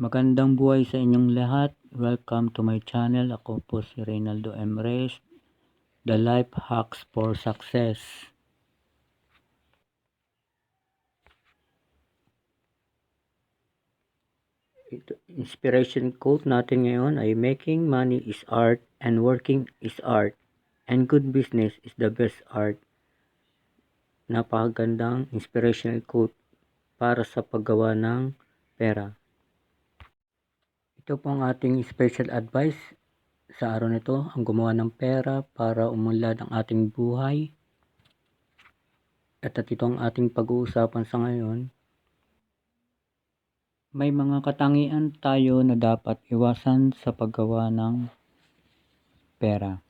Magandang buhay sa inyong lahat. Welcome to my channel. Ako po si Reynaldo M. Reyes, The Life Hacks for Success. Inspiration quote natin ngayon ay making money is art and working is art and good business is the best art. Napakagandang inspirational quote para sa paggawa ng pera. Ito po ang ating special advice sa araw nito, ang gumawa ng pera para umunlad ang ating buhay. At ito ang ating pag-uusapan sa ngayon. May mga katangian tayo na dapat iwasan sa paggawa ng pera.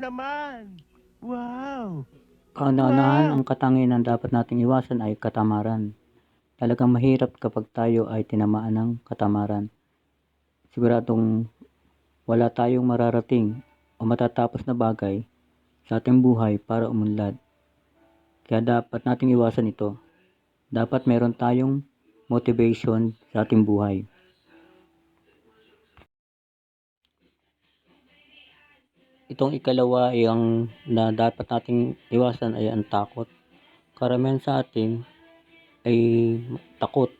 Naman! Wow! Kauna-unahan, ang katangian na dapat nating iwasan ay katamaran. Talagang mahirap kapag tayo ay tinamaan ng katamaran. Siguradong wala tayong mararating o matatapos na bagay sa ating buhay para umunlad. Kaya dapat nating iwasan ito. Dapat meron tayong motivation sa ating buhay. Itong ikalawa ay ang na dapat nating iwasan ay ang takot. Karamihan sa atin ay takot.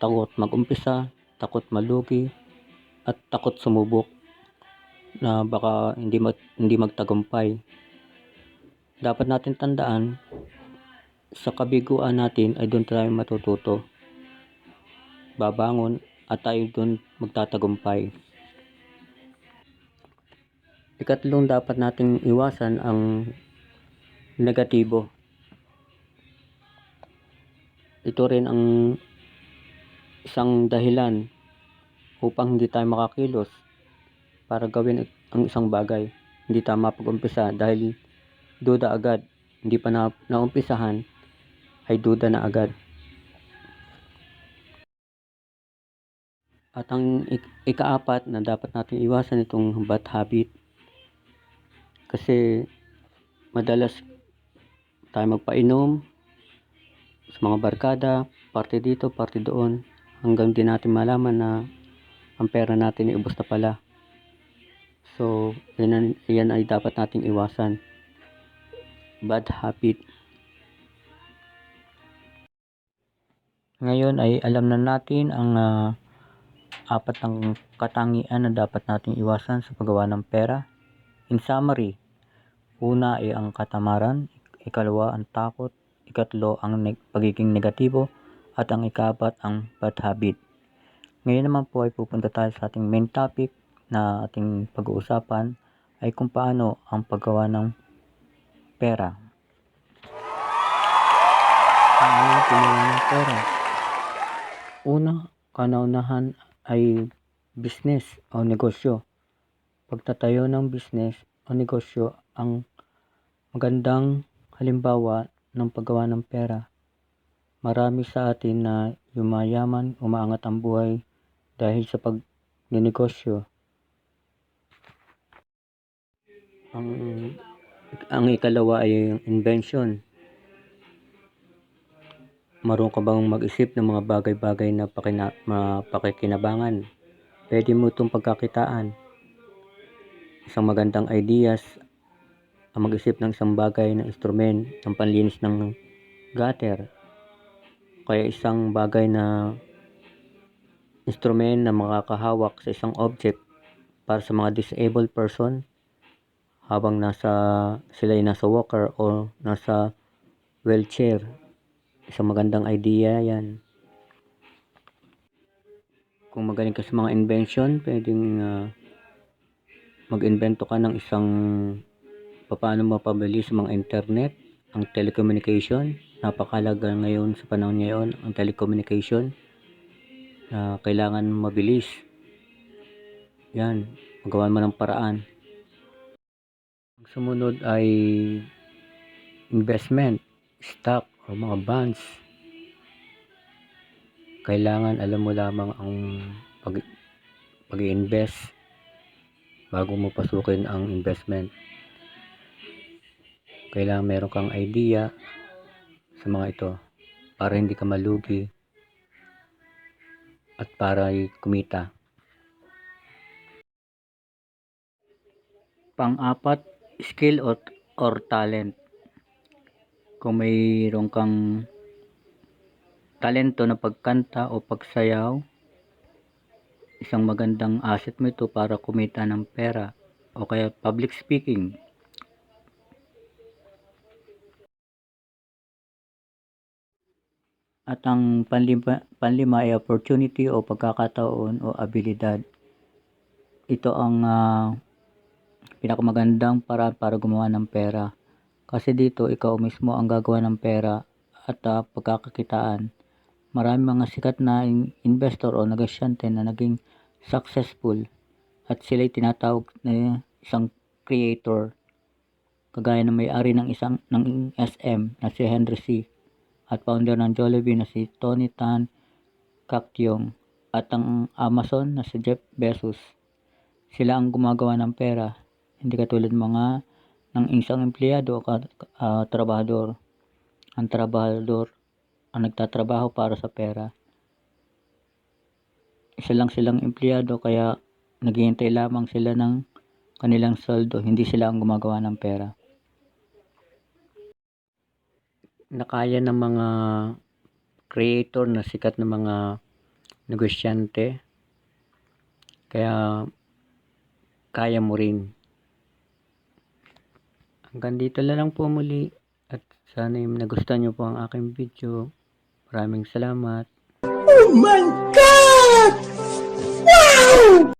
Takot mag-umpisa, takot malugi, at takot sumubok na baka hindi magtagumpay. Dapat natin tandaan, sa kabiguan natin ay doon tayo matututo. Babangon at tayo doon magtatagumpay. Ikatlong dapat nating iwasan ang negatibo. Ito rin ang isang dahilan upang hindi tayo makakilos para gawin ang isang bagay. Hindi tayo mapag-umpisa dahil duda agad. Hindi pa naumpisahan ay duda na agad. At ang ikaapat na dapat natin iwasan itong bad habit. Kasi madalas tayo magpainom sa mga barkada, parte dito, parte doon, hanggang di natin malaman na ang pera natin ay ubos na pala. So, yan ay dapat nating iwasan. Bad habit. Ngayon ay alam na natin ang apat ng katangian na dapat nating iwasan sa paggawa ng pera. In summary, una ay ang katamaran, ikalawa ang takot, ikatlo ang pagiging negatibo, at ang ikapat ang bad habit. Ngayon naman po ay pupunta tayo sa ating main topic na ating pag-uusapan ay kung paano ang paggawa ng pera. Paano ang paggawa ng pera? Una, kauna-unahan ay business o negosyo. Pagtatayo ng business o negosyo ang magandang halimbawa ng paggawa ng pera. Marami sa atin na yumayaman, umaangat ang buhay dahil sa pagninegosyo. Ang ikalawa ay invention. Marunong ka bang mag-isip ng mga bagay-bagay na mapakikinabangan? Pwede mo itong pagkakitaan. Isang magandang ideas ang mag-isip ng isang bagay na instrument ng panlinis ng gutter. Kaya isang bagay na instrument na makakahawak sa isang object para sa mga disabled person habang sila ay nasa walker o nasa wheelchair. Isang magandang idea yan. Kung magaling ka sa mga invention, pwedeng mag-invento ka ng isang paano mapabili sa mga internet, ang telecommunication. Napakahalaga ngayon sa panahon ngayon ang telecommunication. Kailangan mabilis. Yan, magawa mo ng paraan. Ang sumunod ay investment, stock o mga bonds. Kailangan alam mo lamang ang pag-i-invest bago mo pasukin ang investment. Kailangan meron kang idea sa mga ito para hindi ka malugi. at para kumita. Pang-apat, skill or talent. Kung mayroon kang talento na pagkanta o pagsayaw, isang magandang asset mo ito para kumita ng pera, o kaya public speaking. At ang panlima ay opportunity o pagkakataon o abilidad. Ito ang pinakamagandang paraan para gumawa ng pera. Kasi dito, ikaw mismo ang gagawa ng pera at pagkakakitaan. Marami mga sikat na investor o negosyante na naging successful at sila'y tinatawag na isang creator. Kagaya ng may-ari ng SM na si Henry C. at founder ng Jollibee na si Tony Tan Caktiong at ang Amazon na si Jeff Bezos. Sila ang gumagawa ng pera, hindi katulad ng isang empleyado o trabahador. Ang trabahador ang nagtatrabaho para sa pera. Isa lang silang empleyado kaya naghihintay lamang sila ng kanilang sweldo, hindi sila ang gumagawa ng pera. Nakaya ng mga creator na sikat na mga negosyante, kaya kaya mo rin. Hanggang dito na lang po muli at sana nagustuhan nyo po ang aking video. Maraming salamat. Oh my God! Wow!